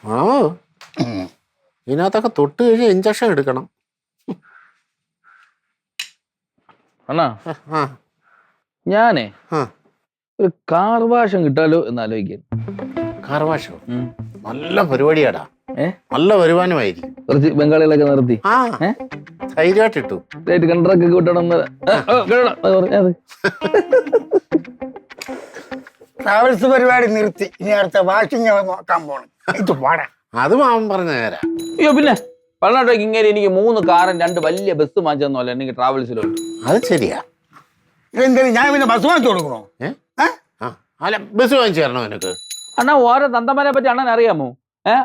മാമോ ഇതിനകത്തൊക്കെ തൊട്ട് കഴിഞ്ഞ് ഇഞ്ചക്ഷൻ എടുക്കണം. അണ്ണാ ആ ഞാനേ ആ ഒരു കാർ വാഷം കിട്ടാലോ എന്ന് ആലോചിക്കാൻ. കാർവാഷോ നല്ല പരിപാടിയാടാ. ഏ നല്ല വരുമാനമായിരിക്കും. കുറച്ച് ബംഗാളികളൊക്കെ നിർത്തി ആ ധൈര്യമായിട്ട് ഇട്ടു. കണ്ടറൊക്കെ കിട്ടണം. ട്രാവൽസ് പരിപാടി നിർത്തി ഇനി അടുത്ത വാഷിംഗ് നോക്കാൻ പോണം. ഇത് പാടാ. അത് മാമൻ പറഞ്ഞ നേരാ. അയ്യോ പിന്നെ പതിനെട്ടേക്ക് ഇങ്ങനെ എനിക്ക് 3 കാറും 2 വലിയ ബസ് വാങ്ങിച്ചെന്നല്ല എനിക്ക് ട്രാവൽസിലുണ്ട്. അത് ശരിയാ. ഇതെന്തായാലും ഞാൻ പിന്നെ ബസ് വാങ്ങിച്ചു കൊടുക്കണോ? അല്ല ബസ് വാങ്ങിച്ചു തരണോ എനിക്ക്? അണ്ണാ ഓരോ തന്തമാരെ പറ്റി അണ്ണൻ അറിയാമോ?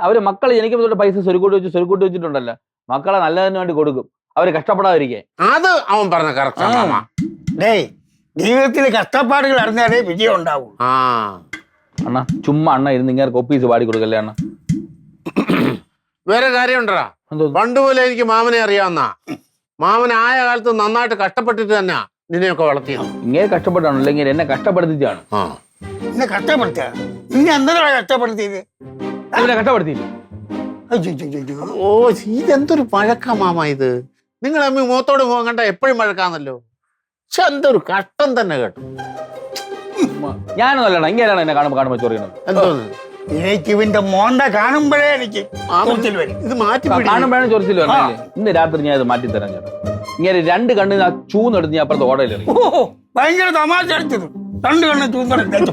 അവര് മക്കൾ ജനിക്കുമ്പോൾ തൊട്ട് പൈസ സ്വരുക്കൂട്ടി വെച്ചിട്ടുണ്ടല്ലോ. മക്കളെ നല്ലതിന് വേണ്ടി കൊടുക്കും, അവര് കഷ്ടപ്പെടാതിരിക്കേ. അത് അവൻ പറഞ്ഞ കറക്റ്റ്. ഡേയ്, ജീവിതത്തിൽ കഷ്ടപ്പാടുകൾ അറിഞ്ഞാലേ വിജയം ഉണ്ടാവും. ആ അണ്ണാ ചുമ്മാ അണ്ണ ഇരുന്ന് ഇങ്ങനെ ഒപ്പീസ് പാടി കൊടുക്കല്ലേ അണ്ണ. വേറെ കാര്യം ഉണ്ടടാ. പണ്ട് പോലെ എനിക്ക് മാമനെ അറിയാവുന്ന മാമനായ കാലത്ത് നന്നായിട്ട് കഷ്ടപ്പെട്ടിട്ട് തന്നെ നിന്നെയൊക്കെ വളർത്തിയത്. ഇങ്ങനെ കഷ്ടപ്പെട്ടാണോ അല്ലെങ്കിൽ എന്നെ കഷ്ടപ്പെടുത്തിച്ചാണ്? എന്നെ കഷ്ടപ്പെടുത്തുക? ഇനി എന്തിനാ കഷ്ടപ്പെടുത്തിയത്? ഇവനെ കഷ്ടപ്പെടുത്തിയില്ല. ഓ ഇതെന്തൊരു പഴക്കാ മാമ ഇത്. നിങ്ങൾ അമ്മ മുഖത്തോട് മുഖം കണ്ട എപ്പോഴും പഴക്കാന്നല്ലോ. പക്ഷെ എന്തൊരു കഷ്ടം തന്നെ കേട്ടോ. ഞാനൊന്നല്ലടാ ഇങ്ങനെയാണ് എന്നെ കാണുമ്പോ ചൊറിയണത്. എന്തോന്ന് എനിക്ക് ഇവന്റെ മോന്ത കാണുമ്പോഴേ എനിക്ക് ഇത് മാറ്റി കാണുമ്പോഴാണ് ചൊറിച്ചിൽ വരണല്ലേ. ഇന്ന് രാത്രി ഞാൻ ഇത് മാറ്റി തരാൻ ചേട്ടാ. ഇങ്ങനെ 2 കണ്ണ് ചൂന്നെടുത്ത് ഞാൻ അപ്പുറത്ത് ഓടയിലെറിയും. ഭയങ്കര തമാശ അടിച്ചത്. 2 കണ്ണ് ചൂന്നെടുത്ത്.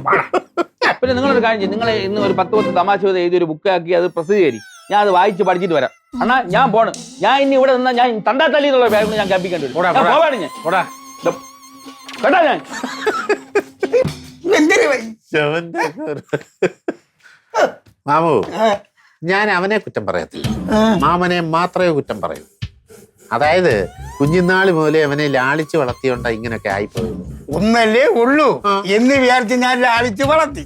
പിന്നെ നിങ്ങളൊരു കാര്യം ചെയ്യും, നിങ്ങൾ ഇന്ന് ഒരു 10 തമാശ എഴുതി ഒരു ബുക്കാക്കി അത് പ്രസിദ്ധീകരിക്കും. ഞാൻ അത് വായിച്ച് പഠിച്ചിട്ട് വരാം. അണ്ണാ ഞാൻ പോണ്. ഞാൻ ഇനി ഇവിടെ നിന്നാ ഞാൻ തണ്ടാ തല്ലി എന്നുള്ള ബാഗ് ഞാൻ കപ്പിക്കേണ്ടി വരും. പോവാണ് ഞാൻ കേട്ടാ. ഞാൻ മാമു ഞാൻ അവനെ കുറ്റം പറയത്തില്ല, മാമനെ മാത്രമേ കുറ്റം പറയൂ. അതായത് കുഞ്ഞുനാള് പോലെ അവനെ ലാളിച്ച് വളർത്തിയോണ്ടാ ഇങ്ങനെയൊക്കെ ആയിപ്പോയത്. ഒന്നല്ലേ ഉള്ളൂ എന്ന് വിചാരിച്ച് ഞാൻ ലാളിച്ച് വളർത്തി.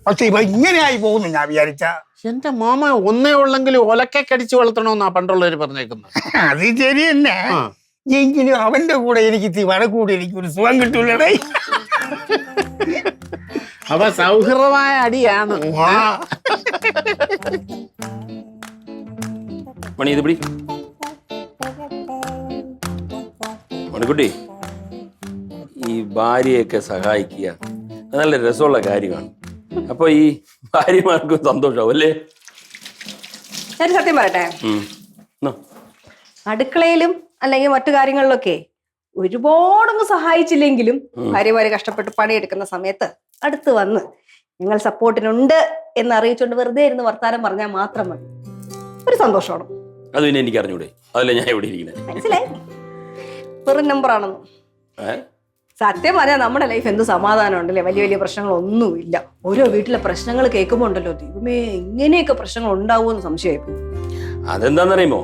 പക്ഷെ ഇപ്പൊ ഇങ്ങനെ ആയി പോകുന്നു ഞാൻ വിചാരിച്ച. എന്റെ മാമ ഒന്നേ ഉള്ളെങ്കിൽ ഒലക്കെ കടിച്ചു വളർത്തണമെന്നാ പണ്ടുള്ളവര് പറഞ്ഞേക്കുന്നത്. അത് ശരി തന്നെ. എങ്കിലും അവന്റെ കൂടെ എനിക്ക് വടക്കൂടെ എനിക്ക് ഒരു സുഖം കിട്ടൂലേ. അപ്പൊ സൗഹൃദമായ അടിയാണ്. മണി ഇത് പിടി. മണിക്കുട്ടി, ഈ ഭാര്യയൊക്കെ സഹായിക്കുക അത് നല്ല രസമുള്ള കാര്യമാണ്. അപ്പൊ ഈ ഭാര്യമാർക്കും സന്തോഷമാവും അല്ലേ? ഞാൻ സത്യം പറയട്ടെ, അടുക്കളയിലും അല്ലെങ്കിൽ മറ്റു കാര്യങ്ങളിലൊക്കെ ഒരുപാടൊന്നും സഹായിച്ചില്ലെങ്കിലും ഭാര്യമാര് കഷ്ടപ്പെട്ട് പണിയെടുക്കുന്ന സമയത്ത് അടുത്ത് വന്ന് ഞങ്ങൾ സപ്പോർട്ടിനുണ്ട് എന്ന് അറിയിച്ചുകൊണ്ട് വെറുതെ ഇരുന്ന് വർത്താനം പറഞ്ഞാൽ മാത്രം മതി, ഒരു സന്തോഷമാണ്. അത് പിന്നെ എനിക്ക് അറിഞ്ഞൂടെ, അതല്ലേ ഞാൻ ഇവിടെ ഇരിക്കുന്നത്. മനസ്സിലായി? വെറും നമ്പർ ആണെന്ന്. സത്യം പറഞ്ഞാൽ നമ്മുടെ ലൈഫ് എന്ത് സമാധാനം ഉണ്ടല്ലേ. വലിയ വലിയ പ്രശ്നങ്ങളൊന്നുമില്ല. ഓരോ വീട്ടിലെ പ്രശ്നങ്ങൾ കേൾക്കുമ്പോ ഉണ്ടല്ലോ, ദൈവമേ ഇങ്ങനെയൊക്കെ പ്രശ്നങ്ങൾ ഉണ്ടാവുമെന്ന് സംശയമായി. അതെന്താന്നറിയുമോ,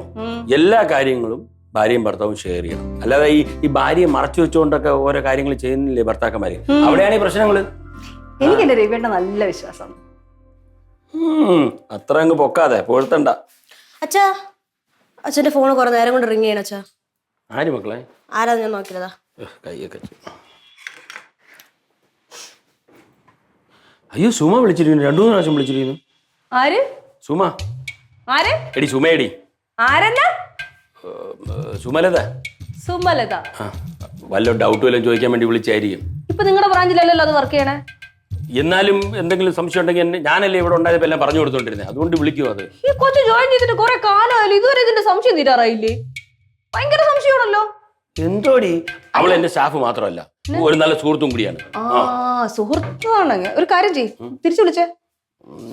എല്ലാ കാര്യങ്ങളും ഭാര്യയും ഭർത്താവും ഷെയർ ചെയ്യണം. അല്ലാതെ ഈ ഭാര്യയെ മറച്ചു വെച്ചുകൊണ്ടൊക്കെ ഓരോ കാര്യങ്ങൾ ചെയ്യുന്നില്ലേ ഭർത്താക്കന്മാര്, അവിടെയാണ് ഈ പ്രശ്നങ്ങള്. എനിക്ക് എന്റെ രവിയുടെ നല്ല വിശ്വാസം. അത്ര അങ്ങ് പൊക്കാതെ പൊഴുത്തണ്ട. അച്ഛാ, അച്ഛന്റെ ഫോൺ കുറെ നേരം കൊണ്ട് റിങ് ചെയ്യണം. അച്ഛാ ആര് മക്കളെ? ആരാ ഞാൻ നോക്കിയതാ. കയ്യൊക്കെ അയ്യോ, സുമ വിളിച്ചിരിക്കുന്നു. 2-3 പ്രാവശ്യം വിളിച്ചിരിക്കുന്നു. ആര്? സുമ. ആര്? എടി സുമയടി. ആരെന്നാ? സുമലത. സുമലത. വല്ല ഡൗട്ട് വല്ലതും ചോദിക്കാൻ വേണ്ടി വിളിച്ചായിരിക്കും. ഇപ്പൊ നിങ്ങളുടെ ബ്രാഞ്ചിലല്ലല്ലോ അത് വർക്ക് ചെയ്യണേ. എന്നാലും എന്തെങ്കിലും സംശയം ഉണ്ടെങ്കിൽ ഞാനല്ലേ ഇവിടെ ഉണ്ടായപ്പോ എല്ലാം പറഞ്ഞു കൊടുത്തോണ്ടിരുന്നത്, അതുകൊണ്ട് വിളിക്കുമോ? അത് ഈ കൊച്ചു ജോയിൻ ചെയ്തിട്ട് കുറെ കാലമായാലും ഇതുവരെ ഇതിന്റെ സംശയം തീരാറായില്ലേ? ഭയങ്കര സംശയമാണല്ലോ. എന്തോടി, അവൾ എന്റെ സ്റ്റാഫ് മാത്രമല്ല, ഒരു നല്ല സുഹൃത്തും കൂടിയാണ്. സുഹൃത്താണെങ്കിൽ ഒരു കാര്യം ചെയ്യും, തിരിച്ചു വിളിച്ചേ.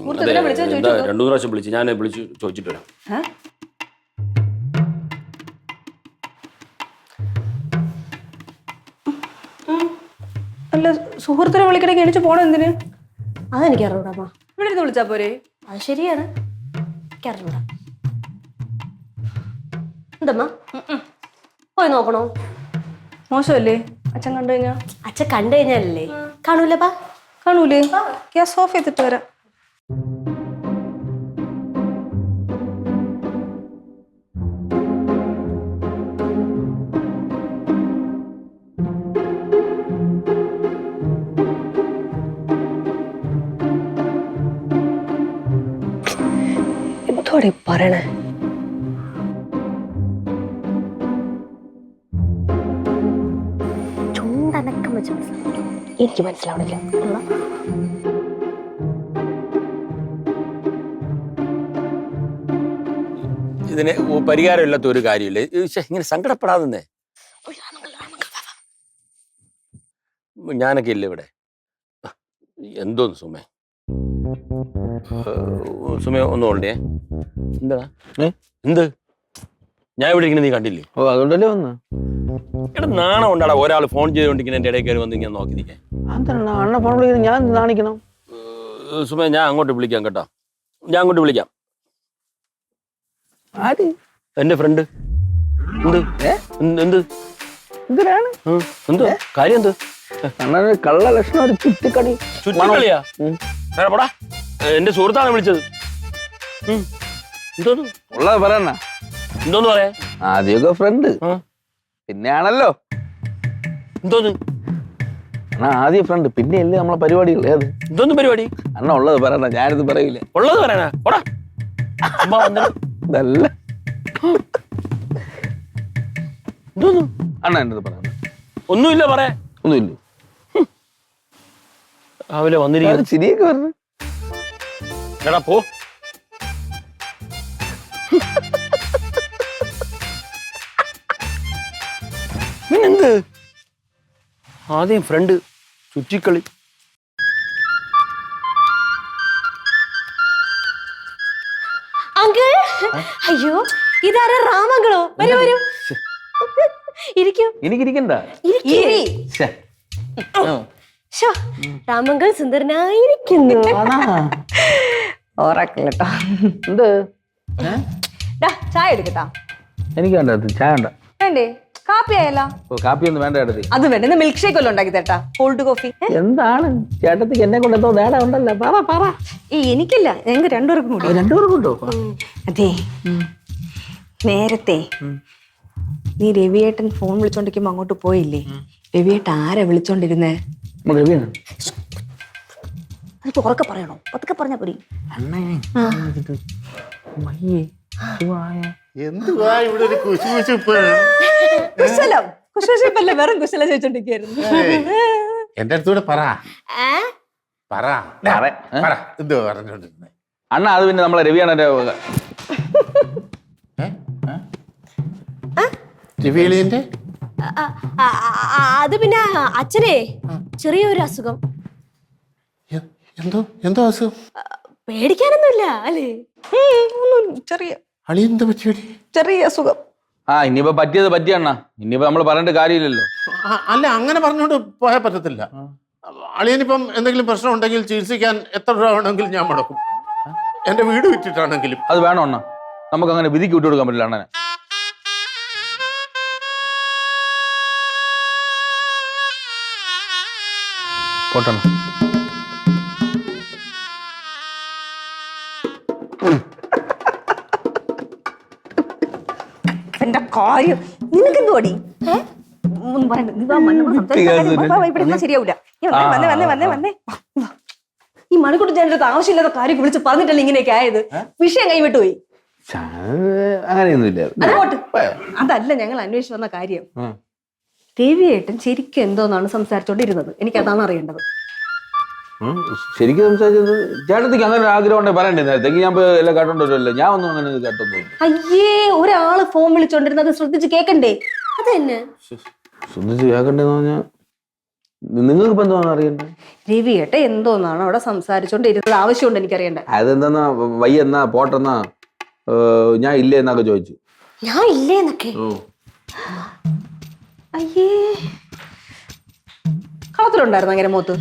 2-3 പ്രാവശ്യം വിളിച്ചു, ഞാൻ വിളിച്ചു ചോദിച്ചിട്ട് വരാം. അല്ല, സുഹൃത്തിനെ വിളിക്കണമെങ്കിൽ എണിച്ച് പോണം എന്തിന്? അതെനിക്ക് അറിഞ്ഞൂടാ. ഇവിടെ ഇരുന്ന് വിളിച്ചാ പോരെ? അത് ശരിയാണ്, എനിക്ക് അറിഞ്ഞൂടാ. എന്തമ്മ പോയി നോക്കണോ? മോശമല്ലേ അച്ഛൻ കണ്ടു കഴിഞ്ഞാ? അച്ഛൻ കണ്ടു കഴിഞ്ഞാലല്ലേ കാണൂലപ്പാ. കാണൂലേ? ഗ്യാസ് ഓഫ് ചെയ്തിട്ട് വരാം. എന്തോടെ പറയണേ? ചുണ്ടനക്കം വെച്ച് എനിക്ക് മനസ്സിലാവണില്ല. ഇതിന് പരിഹാരമില്ലാത്ത ഒരു കാര്യമില്ല. ഇങ്ങനെ സങ്കടപ്പെടാതെ ഞാനൊക്കെ ഇല്ല ഇവിടെ. എന്തോന്ന് സുമേ, സുമേ ഒന്ന് ഓൾഡേ. എന്താ എന്ത് ഞാൻ ഇവിടെ ഇങ്ങനെ നീ കണ്ടില്ലേ? ഓ അതുകൊണ്ടല്ലേ വന്ന്. എടാ നാണം ഉണ്ടാടാ ഒരാൾ ഫോൺ ചെയ്തോണ്ടിരിക്കുന്ന എന്റെ ഇടയിൽ കയറി വന്ന് ഇങ്ങനെ നോക്കി നിൽക്കാൻ. അതെന്താണ് അണ്ണ ഫോൺ വിളിക്കുന്നത്? ഞാൻ നാണിക്കണം. സുമേ ഞാൻ അങ്ങോട്ട് വിളിക്കാം കേട്ടോ, ഞാൻ അങ്ങോട്ട് വിളിക്കാം. ആര്? എന്റെ ഫ്രണ്ട്. എന്ത് എന്ത് എന്തിനാണ്? എന്തോ കാര്യം? എന്ത് അണ്ണന് കള്ള ലക്ഷണം ഒരു ചുറ്റിക്കളി. ചുറ്റിക്കളിയാ? പോടാ, എന്റെ സുഹൃത്താണ് വിളിച്ചത്. എന്തോന്ന് ഉള്ളത് പറയണ. എന്തോന്ന് പറയാ? ആദ്യമൊക്കെ ഫ്രണ്ട്, പിന്നെയാണല്ലോ. എന്തോന്ന് അണ്ണാ ആദ്യം ഫ്രണ്ട്, പിന്നെ അല്ലേ നമ്മളെ പരിപാടികൾ. ഏത് എന്തോന്ന് പരിപാടി? അണ്ണ ഉള്ളത് പറയണ, ഞാനിത് പറയില്ല. ഉള്ളത് പറയാനാ? പോടാ. ഇതല്ല എന്തോന്ന് അണ്ണ എന്നത് പറയണ. ഒന്നുമില്ല പറയാ. ഒന്നുമില്ല. രാവിലെ വന്നിരിക്കുന്നു. ശരിയൊക്കെ പറഞ്ഞു. എടാ പോ. പിന്നെന്ത്? ആദ്യം ഫ്രണ്ട്, ചുറ്റിക്കളി. അങ്കിൾ, അയ്യോ ഇതാരാ? രാമങ്കളോ? വരൂ വരൂ, ഇരിക്കൂ. എനിക്കിരിക്കണ്ട. രാമങ്കൾ സുന്ദരനായിരിക്കുന്നു. ഓറാക്കല്ലോ. എന്ത് ചായ എടുക്കട്ടാ? എനിക്ക് വേണ്ട, ചായ വേണ്ട. വേണ്ടേ? കാപ്പി ആയല്ലോ. ഓ കാപ്പി ഒന്നും വേണ്ട ചേട്ടത്തി. അത് വേണ്ട, മിൽക്ക് ഷേക്ക് വല്ലതും ഉണ്ടാക്കി തരട്ടാ? Cold coffee. എന്താണ് ചേട്ടത്തിക്ക് എന്നെ കൊണ്ട് എന്തോ നേടം ഉണ്ടല്ലോ. പറ പറ. എനിക്കില്ല, ഞങ്ങൾക്ക് രണ്ടുപേർക്കും കൂടി. രണ്ടുപേർക്കും ഉണ്ടോ? അതെ, നേരത്തെ നീ രവിയേട്ടൻ ഫോൺ വിളിച്ചോണ്ടിരിക്കുമ്പോ അങ്ങോട്ട് പോയില്ലേ? രവിയേട്ടൻ ആരാ വിളിച്ചോണ്ടിരുന്നേ? രവിയാണ്. അത് ഉറക്കെ പറയണോ? പതുക്കെ പറഞ്ഞാ പോരി. എന്തുവാ ഇവിടെ ഒരു കുശുകുശുപ്പ്? കുശലം, കുശുകുശുപ്പല്ല, വെറും കുശലം ചോദിച്ചോണ്ടിരിക്കുന്നു. എന്റെ അടുത്തൂടെ പറ പറ പറ. എന്തുവാ പറഞ്ഞോണ്ടിരുന്നേ? അണ്ണ അത് പിന്നെ നമ്മളെ രവിയാണ്. രവിളിന്റെ അത് പിന്നെ അച്ഛനെ ചെറിയൊരു അസുഖം. എന്തോ എന്തോ അസുഖം? പേടിക്കാനൊന്നുമില്ല അല്ലേ? ചെറിയ അളിയെന്താ പറ്റിയടി? ചെറിയ അസുഖം. ഇനിയിപ്പോ പറ്റിയത് പറ്റിയണ്ണ. ഇനിയിപ്പോ നമ്മൾ പറഞ്ഞിട്ട് കാര്യമില്ലല്ലോ. അല്ല, അങ്ങനെ പറഞ്ഞോണ്ട് പോയാൽ പറ്റത്തില്ല. അളിയനിപ്പം എന്തെങ്കിലും പ്രശ്നം ഉണ്ടെങ്കിൽ ചികിത്സിക്കാൻ എത്ര രൂപ വേണമെങ്കിലും ഞാൻ മുടക്കും. എന്റെ വീട് വിറ്റിട്ടാണെങ്കിലും. അത് വേണോ അണ്ണ? നമുക്ക് അങ്ങനെ വിധിക്ക് വിട്ടു കൊടുക്കാൻ പറ്റില്ല അണ്ണനെ. പോട്ടണ്ണ. എന്റെ കാര്യം നിനക്ക് എന്തുവാടി? ശരിയാവൂല. ഈ മണിക്കൂട്ടി ചേട്ടൻ ആവശ്യമില്ലാത്ത കാര്യം വിളിച്ച് പറഞ്ഞിട്ടല്ലേ ഇങ്ങനെയൊക്കെ ആയത്? വിഷയം കൈവിട്ടുപോയി. അങ്ങനെയൊന്നുമില്ല. അതല്ല ഞങ്ങൾ അന്വേഷിച്ചു വന്ന കാര്യം. രവിയേട്ടൻ ശരിക്കും എന്തോന്നാണ് സംസാരിച്ചോണ്ടിരുന്നത്? എനിക്കതാണ് അറിയേണ്ടത്. ശരിക്കും സംസാരിച്ചത് ചേട്ടത്തിക്ക് അങ്ങനെ ഒരു ആഗ്രഹം ഉണ്ടെങ്കിൽ പറയണ്ടേ നേരത്തേക്ക്? ഞാൻ എല്ലാം കേട്ടോണ്ടല്ലോ. ഞാൻ ഒന്നും അങ്ങനെ കേട്ടൊന്നും. അയ്യേ, ഒരാള് ഫോൺ വിളിച്ചോണ്ടിരുന്നത് ശ്രദ്ധിച്ച് കേക്കണ്ടേ? അത് തന്നെ ശ്രദ്ധിച്ച് കേക്കണ്ടേന്ന് പറഞ്ഞാൽ നിങ്ങൾക്ക് ഇപ്പൊ എന്താണ് അറിയണ്ടേ? രവിയേട്ടൻ എന്തോന്നാണ് അവിടെ സംസാരിച്ചോണ്ടിരുന്നത്? ആവശ്യമുണ്ട് എനിക്കറിയണ്ടേ. അതെന്താ വയ്യെന്നാ പോട്ടെന്നാ ഞാൻ ഇല്ലേ എന്നൊക്കെ ചോദിച്ചു. ഞാൻ ഇല്ലേന്നൊക്കെ? അയ്യേ, കളത്തിലുണ്ടായിരുന്നു അങ്ങനെ മൂത്ത്?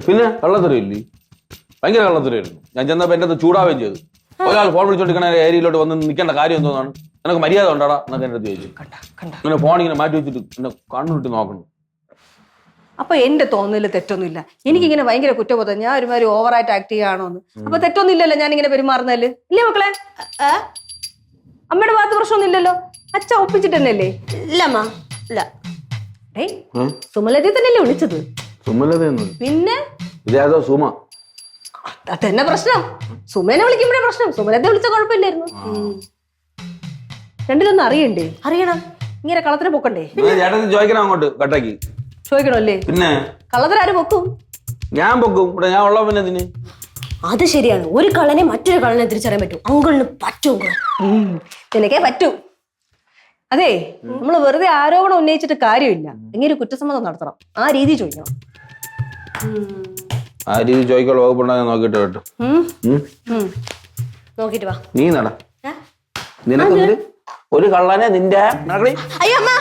പിന്നെ കള്ളത്തരയില്ലേ? ഭയങ്കര കള്ളത്തരമായിരുന്നു. ഞാൻ ചെന്നപ്പോ എന്റെ അടുത്ത് ചൂടാവുകയും ചെയ്തു. ഒരാൾ ഫോൺ വിളിച്ചോണ്ടിരിക്കണ ഏരിയയിലോട്ട് വന്ന് നിൽക്കേണ്ട കാര്യം എന്തോന്നാണ്? നിനക്ക് മര്യാദ ഉണ്ടാടാ എന്നൊക്കെ എന്റെ അടുത്ത് ചോദിച്ചു. ഇങ്ങനെ ഫോൺ ഇങ്ങനെ മാറ്റി വെച്ചിട്ട് എന്നെ കണ്ണുവിട്ട് നോക്കണം. അപ്പൊ എന്റെ തോന്നല് തെറ്റൊന്നുമില്ല. എനിക്കിങ്ങനെ ഭയങ്കര കുറ്റബോധം. ഞാൻ ഒരുമാതിരി ഓവറായിട്ട് ആക്ട് ചെയ്യാണോന്ന്. അപ്പൊ തെറ്റൊന്നുമില്ലല്ലോ ഞാനിങ്ങനെ പെരുമാറുന്നല്ലേ? ഇല്ലേ മക്കളെ? അമ്മയുടെ ഭാഗത്ത് പ്രശ്നമൊന്നും ഇല്ലല്ലോ? അച്ഛ ഒപ്പിച്ചിട്ട് തന്നെയല്ലേ? ഇല്ലമ്മ, ഇല്ല. സുമലതയെ തന്നെയല്ലേ വിളിച്ചത്? സുമലത? പിന്നെ ഇതേതോ സുമ. അതന്നെ പ്രശ്നം. സുമേനെ വിളിക്കുമ്പോഴേ പ്രശ്നം. സുമനത്തെ വിളിച്ച കുഴപ്പമില്ലായിരുന്നു. രണ്ടിലൊന്നും അറിയണ്ടേ? അറിയണം. ഇങ്ങനെ കള്ളത്തിന് പൊക്കണ്ടേ? ചേട്ടൻ ചോദിക്കണം അങ്ങോട്ട് കട്ടാക്കി. ചോദിക്കണല്ലേ? പിന്നെ കള്ളത്തിന് ആര് പൊക്കും? ഞാൻ പൊക്കും. ഇവിടെ ഞാൻ ഉള്ള പിന്നെ ഇതിന്. അത് ശരിയാണ്. ഒരു കള്ളനെ മറ്റൊരു കള്ളനെ തിരിച്ചറിയാൻ പറ്റും. അങ്കിളിന് പറ്റും. നിനക്കേ പറ്റൂ. അതെ, നമ്മൾ വെറുതെ ആരോപണം ഉന്നയിച്ചിട്ട് കാര്യമില്ല. എങ്ങനെ കുറ്റസമ്മതം നടത്തണം. ആ രീതി ചോദിക്കണം. ആ രീതി ചോദിക്കാനുള്ള വകുപ്പുണ്ടോ ഞാൻ നോക്കിയിട്ട് കേട്ടോ. നോക്കിട്ട് വാ. നീ നട. നിനക്ക് ഒരു കള്ളനെ നിന്റെ അയ്യോ അമ്മ.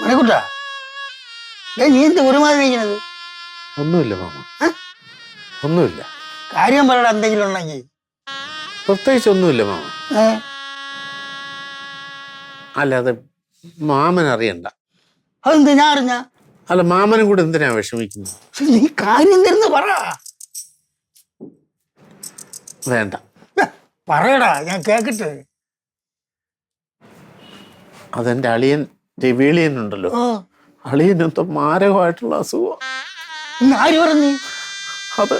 മണിക്കുട്ടാ, നീ എന്ത് ഒരുമാതിരി ഇരിക്കുന്നത്? ഒന്നുമില്ല മാമ, ഒന്നുമില്ല. കാര്യം പറയടാ, എന്തെങ്കിലും ഉണ്ടെങ്കിൽ. പ്രത്യേകിച്ച് ഒന്നുമില്ല മാമ. അല്ല, അത് മാമൻ അറിയണ്ട. അതെന്ത് ഞാൻ അറിഞ്ഞ? അല്ല, മാമനും കൂടെ എന്തിനാ വിഷമിക്കുന്നത്? നീ കാര്യം തരുന്ന പറ. വേണ്ട, പറയടാ, ഞാൻ കേക്കട്ടെ. അതെന്റെ അളിയൻ രവീളിയനുണ്ടല്ലോ, അളിയനെന്തോ മാരകമായിട്ടുള്ള അസുഖം. ആര് പറഞ്ഞു? അത്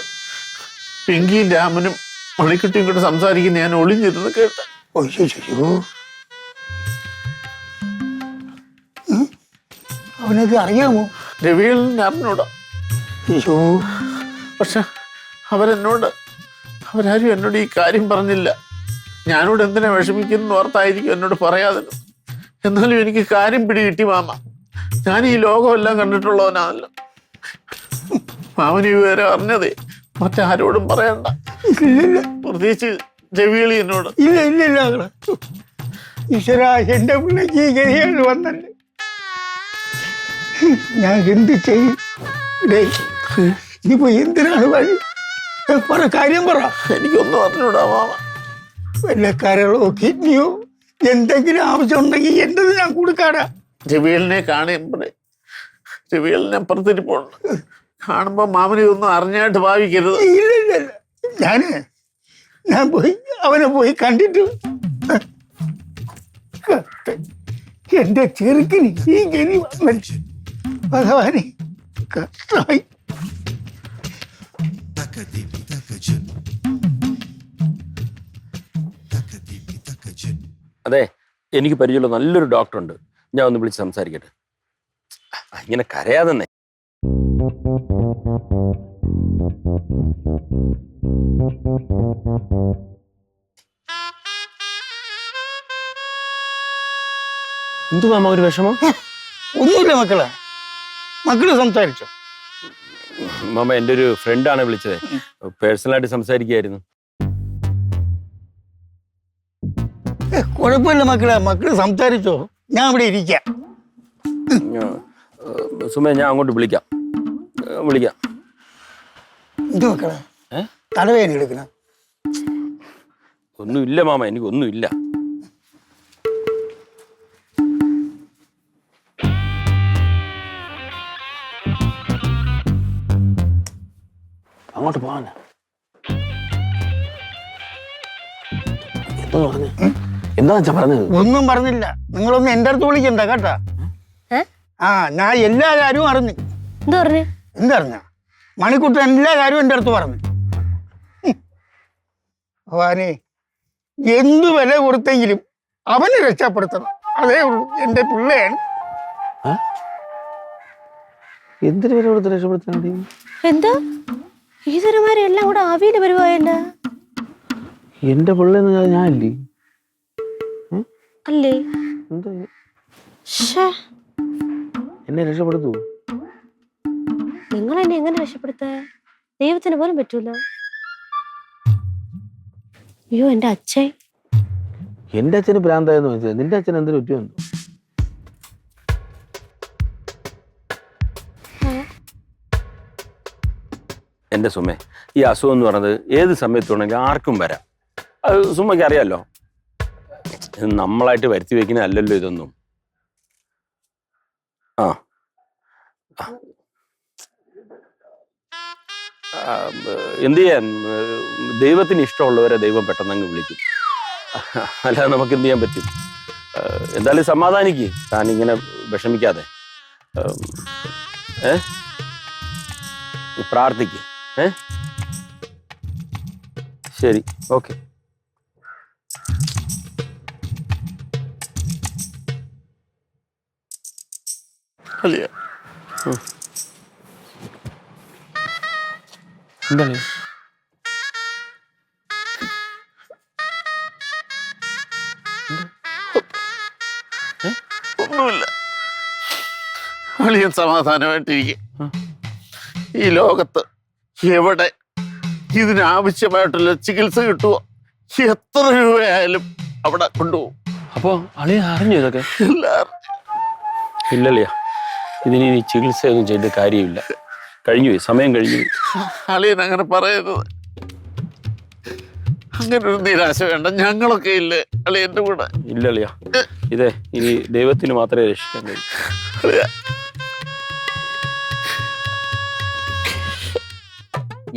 പിങ്കിയും രാമനും മണിക്കുട്ടിയും കൂടെ സംസാരിക്കുന്ന ഞാൻ ഒളിഞ്ഞിരുന്ന് കേട്ട. അവനത് അറിയാമോ? രവീളിന് അറിഞ്ഞൂടാ. അയ്യോ, പക്ഷെ അവരാരും എന്നോട് ഈ കാര്യം പറഞ്ഞില്ല. ഞാനോട് എന്തിനാ വിഷമിക്കുന്നു ഓർത്തായിരിക്കും എന്നോട് പറയാതെ. എന്നാലും എനിക്ക് കാര്യം പിടികിട്ടി മാമ. ഞാൻ ഈ ലോകമെല്ലാം കണ്ടിട്ടുള്ളവനാണല്ലോ. മാമന് ഈ വിവരം അറിഞ്ഞതേ മറ്റാരോടും പറയണ്ട, പ്രത്യേകിച്ച് രവീളി എന്നോട്. ഇല്ല. ഈശ്വര, എന്റെ പിള്ളേക്ക് ഈ ഗതികൾ വന്നല്ലേ. ഞാൻ എന്ത് ചെയ്യും? ഇനിയിപ്പോ എന്തിനാണ് വഴി? പറ, കാര്യം പറ. എനിക്കൊന്നും അറിഞ്ഞൂടാ മാമ. വല്ല കരളോ കിഡ്നിയോ എന്തെങ്കിലും ആവശ്യമുണ്ടെങ്കിൽ എന്റത് ഞാൻ കൊടുക്കാടാ. രവീളിനെ കാണുമ്പോഴേ രവീളിനെ അപ്പുറത്തിരിപ്പുണ്ട്. കാണുമ്പോ മാമനെ ഒന്നും അറിഞ്ഞായിട്ട് ഭാവിക്കരുത്. ഇല്ല, ഞാൻ അവനെ പോയി കണ്ടിട്ട് എന്റെ ചെറുക്കിന് ഈ ഗതി വന്നു. ഭഗവാനെ, കഷ്ടമായി. അതെ, എനിക്ക് പരിചയമുള്ള നല്ലൊരു ഡോക്ടറുണ്ട്. ഞാൻ ഒന്ന് വിളിച്ച് സംസാരിക്കട്ടെ. ഇങ്ങനെ കരയാതെന്നെ. എന്തു മാമ ഒരു വിഷമം? ഒന്നുമില്ല മക്കള് സംസാരിച്ചോ? മാമ, എൻ്റെ ഒരു ഫ്രണ്ടാണ് വിളിച്ചത്. പേഴ്സണലായിട്ട് സംസാരിക്കുകയായിരുന്നു. കുഴപ്പമില്ല മക്കള് സംസാരിച്ചോ, ഞാൻ ഇവിടെ ഇരിക്കാം. സുമേ, ഞാൻ അങ്ങോട്ട് വിളിക്കാം. എന്ത് മക്കളെ തലവേദന എടുക്കണം? ഒന്നുമില്ല മാമ, എനിക്കൊന്നുമില്ല. അങ്ങോട്ട് പോവാനാ? എന്താ വെച്ചാ പറഞ്ഞത്? ഒന്നും പറഞ്ഞില്ല. നിങ്ങളൊന്നും എന്റെ അടുത്ത് വിളിക്കണ്ട കേട്ടാ. ഞാൻ എല്ലാ കാര്യവും അറിഞ്ഞു. എന്തറിഞ്ഞ? മണിക്കുട്ടൻ എല്ലാ കാര്യവും എന്റെ അടുത്ത് പറഞ്ഞു. ഭവാനെ, എന്തു വില കൊടുത്തെങ്കിലും അവനെ രക്ഷപ്പെടുത്തണം. അതേ ഉള്ളൂ, എന്റെ പിള്ളയാണ്. എന്തിനു വില കൊടുത്ത് രക്ഷപ്പെടുത്താൻ? എന്താ ഈ തരമാരെ എല്ലാം കൂടെ ആവിയില് വരുവായല്ല? എന്റെ പിള്ളേന്ന് ഞാനില്ലേ? അല്ലേ? എന്നെ രക്ഷപ്പെടുത്തൂ? നിങ്ങൾ എന്നെ എങ്ങനെ രക്ഷപ്പെടുത്ത? ദൈവത്തിന് പോലും പറ്റൂല. അയ്യോ, എന്റെ അച്ഛൻ. എന്റെ അച്ഛന് ഭ്രാന്തായെന്ന് വെച്ചാൽ നിന്റെ അച്ഛൻ എന്തിനു പറ്റുമെന്ന്? എൻ്റെ സുമേ, ഈ അസുഖം എന്ന് പറയുന്നത് ഏത് സമയത്തുണ്ടെങ്കിൽ ആർക്കും വരാം. അത് സുമയ്ക്ക് അറിയാമല്ലോ. ഇത് നമ്മളായിട്ട് വരുത്തി വെക്കുന്നതല്ലല്ലോ ഇതൊന്നും. എന്ത് ചെയ്യാൻ, ദൈവത്തിന് ഇഷ്ടമുള്ളവരെ ദൈവം പെട്ടെന്നങ്ങ് വിളിക്കും. അല്ലാതെ നമുക്ക് എന്ത് ചെയ്യാൻ പറ്റും? എന്തായാലും സമാധാനിക്ക്, താൻ ഇങ്ങനെ വിഷമിക്കാതെ. പ്രാർത്ഥിക്ക്. ശരി, ഓക്കെ. അളിയ എന്താണ്? ഒന്നുമില്ല. അളിയൻ സമാധാനമായിട്ടിരിക്കും. ഈ ലോകത്ത് എവിടെ ഇതിനാവശ്യമായിട്ടുള്ള ചികിത്സ കിട്ടുമോ, എത്ര രൂപയായാലും അവിടെ കൊണ്ടുപോകും. അപ്പോ അളിയ അറിഞ്ഞു ഇതൊക്കെ? എല്ലാവരും ഇല്ലല്ലയാ, ഇതിന് ഇനി ചികിത്സയൊന്നും ചെയ്ത കാര്യമില്ല. കഴിഞ്ഞു, സമയം കഴിഞ്ഞു. അളിയൻ അങ്ങനെ പറയരുത്. അങ്ങനെ ഒരു നിരാശ വേണ്ട, ഞങ്ങളൊക്കെ ഇല്ലേ അളിയന്റെ കൂടെ. ഇല്ലല്ലയാ, ഇതേ ഇനി ദൈവത്തിന് മാത്രമേ രക്ഷിക്കാൻ കഴിയൂ. അളിയ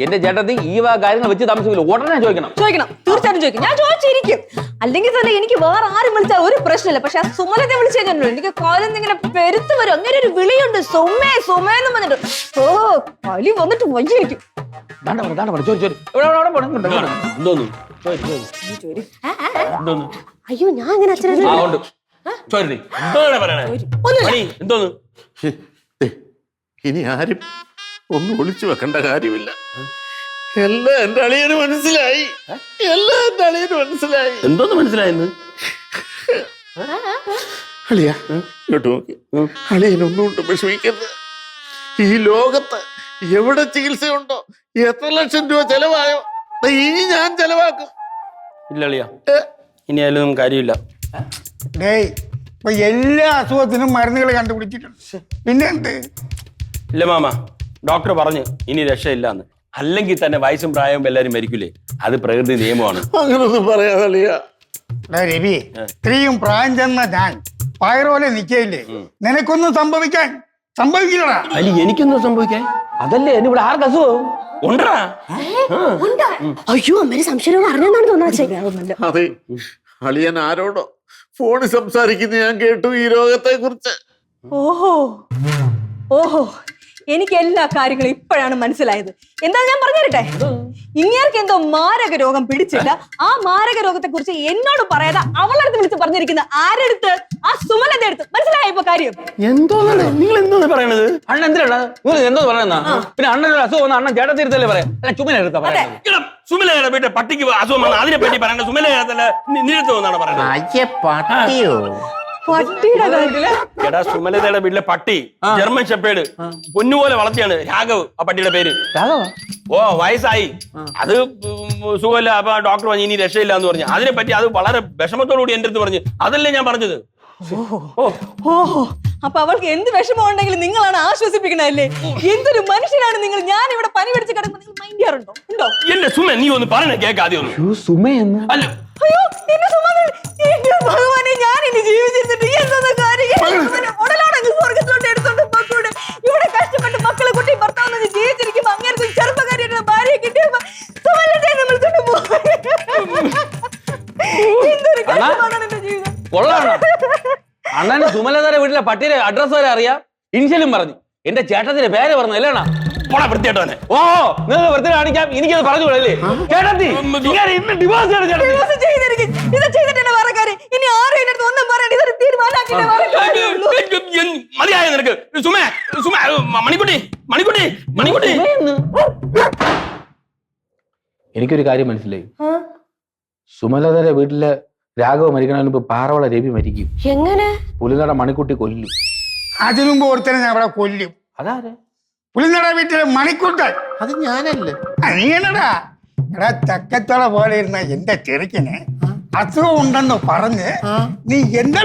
എന്റെ ചേട്ടത്തി ഈ കാര്യങ്ങൾ വെച്ച് താമസിക്കില്ല, ഉടനെ ചോദിക്കണം. തീർച്ചയായിട്ടും ചോദിക്കും. ഞാൻ ചോദിച്ചിരിക്കും. അല്ലെങ്കിൽ തന്നെ എനിക്ക് വേറെ ആരും വിളിച്ചാൽ ഒരു പ്രശ്നമില്ല. പക്ഷെ ആ സുമലത്തെ വിളിച്ചു കഴിഞ്ഞല്ലോ എനിക്ക് കാലം ഇങ്ങനെ പെരുത്ത് വരും. അങ്ങനെ ഒരു വിളിയുണ്ട്, സുമേ സുമേന്ന് പറഞ്ഞിട്ട്. ഓ കലി വന്നിട്ട് വയ്യായിരിക്കും. അയ്യോ ഞാൻ അങ്ങനെ അച്ഛനെ ഇനി ആരും ഒന്നും ഒളിച്ചു വെക്കേണ്ട കാര്യമില്ല. എല്ലാം എന്റെ അളിയന് മനസ്സിലായി. എല്ലാം എന്റെ അളിയന് മനസ്സിലായി. എന്തോന്ന് മനസ്സിലായെന്ന്? അളിയ ഇങ്ങോട്ട് നോക്കി. അളിയനൊന്നും കൊണ്ട് വിഷമിക്കരുത്. ഈ ലോകത്ത് എവിടെ ചികിത്സയുണ്ടോ, എത്ര ലക്ഷം രൂപ ചെലവായോ, ഇനി ഞാൻ ചെലവാക്കും. ഇല്ലളിയാ, ഇനി ആയാലും കാര്യമില്ല. ഡേയ്, ഇപ്പൊ എല്ലാ അസുഖത്തിനും മരുന്നുകൾ കണ്ടുപിടിച്ചിട്ടുണ്ട്. പിന്നെ എന്ത്? ഇല്ല മാമ, ഡോക്ടർ പറഞ്ഞു ഇനി രക്ഷയില്ലാന്ന്. അല്ലെങ്കിൽ തന്നെ വയസ്സും പ്രായവും എല്ലാരും മരിക്കൂലേ, അത് പ്രകൃതി നിയമമാണ്. അങ്ങനൊന്നും പറയാതെ അളിയ. രവി, ഇത്രയും പ്രായം ചെന്ന ഞാൻ പയറുപോലെ നിൽക്കയില്ലേ? നിനക്കൊന്നും സംഭവിക്കില്ലടാ. അല്ല, എനിക്കൊന്നും സംഭവിക്കാൻ? അതല്ലേ ഇവിടെ ആർക്ക് അസുഖം ഉണ്ടടാ? അയ്യോ അമ്മേരെ സംശയം അറിഞ്ഞെന്നാണ് തോന്നുന്നത്. അതെ, അളിയൻ ആരോടോ ഫോണിൽ സംസാരിക്കുന്ന ഞാൻ കേട്ടു ഈ രോഗത്തെ കുറിച്ച്. ഓഹോ ഓഹോ, എനിക്ക് എല്ലാ കാര്യങ്ങളും ഇപ്പോഴാണ് മനസ്സിലായത്. എന്താ ഞാൻ പറഞ്ഞു തരട്ടെ? ഇങ്ങേർക്ക് എന്തോ മാരക രോഗം പിടിച്ചില്ല. ആ മാരക രോഗത്തെ കുറിച്ച് എന്നോട് പറയാതെ അവളടുത്ത് വിളിച്ച് പറഞ്ഞിരിക്കുന്ന ആരെടുത്ത്? ആ സുമലന്റെ അടുത്ത്. മനസ്സിലായ ഇപ്പൊ കാര്യം? എന്തോന്നാണ് നിങ്ങൾ എന്തോന്ന് പറയണത്? അണ്ണൻ എന്തിനാണ് എന്തോ പറയുന്ന? പിന്നെ അണ്ണനൊരു അസുഖം വന്ന അണ്ണൻ ചേട്ടത്തിരുത്തല്ലേ പറയാം, അല്ല ചുമല എടുത്താ പറയാം. സുമലയുടെ വീട്ടിൽ പട്ടിക്ക് അസുഖം വന്ന അതിനെ പറ്റി പറയണ്ട. സുമലയല്ല നിരത്തോ എന്നാണ് പറയുന്നത്. പട്ടിയുടെ കാര്യത്തില് എടാ, സുമലതയുടെ വീട്ടിലെ പട്ടി ജർമ്മൻ ഷെപ്പേർഡ് പൊന്നുപോലെ വളർത്തിയാണ്. രാഘവ് ആ പട്ടിയുടെ പേര്. ഓ, വയസ്സായി, അത് സുഖമില്ല. അപ്പൊ ഡോക്ടർ പറഞ്ഞു ഇനി രക്ഷയില്ല എന്ന് പറഞ്ഞു. അതിനെ പറ്റി അത് വളരെ വിഷമത്തോടുകൂടി എന്റെ അടുത്ത് പറഞ്ഞു. അതല്ലേ ഞാൻ പറഞ്ഞത്. ഓഹോ, അപ്പൊ അവൾക്ക് എന്ത് വിഷമം ഉണ്ടെങ്കിലും നിങ്ങളാണ് ആശ്വസിപ്പിക്കണല്ലേ? എന്തൊരു മനുഷ്യനാണ് നിങ്ങൾ. ഞാൻ ഇവിടെ പനി പിടിച്ച് കിടക്കുമ്പോൾ നിങ്ങൾ മൈൻഡ് ചെയ്യാറുണ്ടോ? ഉണ്ടോ? എന്റെ സുമ, നീ ഒന്ന് പറഞ്ഞ കേൾക്കാതെ ഒന്ന്. സുമയെന്ന്? അല്ല, അയ്യോ, എന്റെ സുമ, എന്റെ ഭഗവാനെ, ഞാൻ ഇനി ജീവിച്ചിരുന്നിട്ട് എന്താ കാര്യം? ഉടലോടങ്ങ് സ്വർഗത്തിലോട്ട് എടുത്തോണ്ട് മക്കളുടെ ഇവിടെ കഷ്ടപ്പെട്ട് മക്കളെ കുട്ടി ഭർത്താവ് ജീവിച്ചിരിക്കുമ്പോ അങ്ങനെ ചെറുപ്പക്കാരിയുടെ ഭാര്യയെ കിട്ടിയപ്പോ വിളിച്ചോണ്ട് പോയി. എന്തൊരു കഷ്ടമാണ് എന്റെ ജീവിതം. അണ്ണന് സുമലതയുടെ വീട്ടിലെ പട്ടിയുടെ അഡ്രസ് വരെ അറിയാം, ഇൻഷലും പറഞ്ഞു, എന്റെ ചേട്ടത്തിന്റെ പേര് പറഞ്ഞു. അല്ലേണ വൃത്തിയായിട്ടോനെ. ഓ, നിങ്ങൾ വൃത്തി കാണിക്കാം, എനിക്കത് പറഞ്ഞു കൂടല്ലേ? ചേട്ടത്തി ഇന്ന് ഡിവോഴ്സ് ഇനി ആരും എന്റെ അടുത്ത് ഒന്നും പറയണ്ട. ഇതൊരു തീരുമാനമാക്കിയിട്ട് വേറെ കാര്യമുള്ളൂ. മതിയായ നിനക്ക്. സുമ, സുമ, മണിക്കുട്ടി, മണിക്കുട്ടി, മണിക്കുട്ടി. എനിക്കൊരു കാര്യം മനസ്സിലായി. സുമലതയുടെ വീട്ടിലെ രാഘവ് മരിക്കണതിന് മുമ്പ് പാറവള രവി മരിക്കും. എങ്ങനെ? പുലിനട മണിക്കുട്ടി കൊല്ലും. അതിനു മുമ്പ് ഒരുത്തനെ ഞാൻ അവിടെ കൊല്ലും. അതാരെ? പുലിനട വീട്ടിലെ മണിക്കൂട്ടൻ. അത് ഞാനല്ലേ? നീനടാ. എടാ, ചക്കത്തോള പോലെ ഇരുന്ന എന്റെ ചെറുക്കന് അസുഖം ഉണ്ടെന്ന് പറഞ്ഞ് നീ എന്താ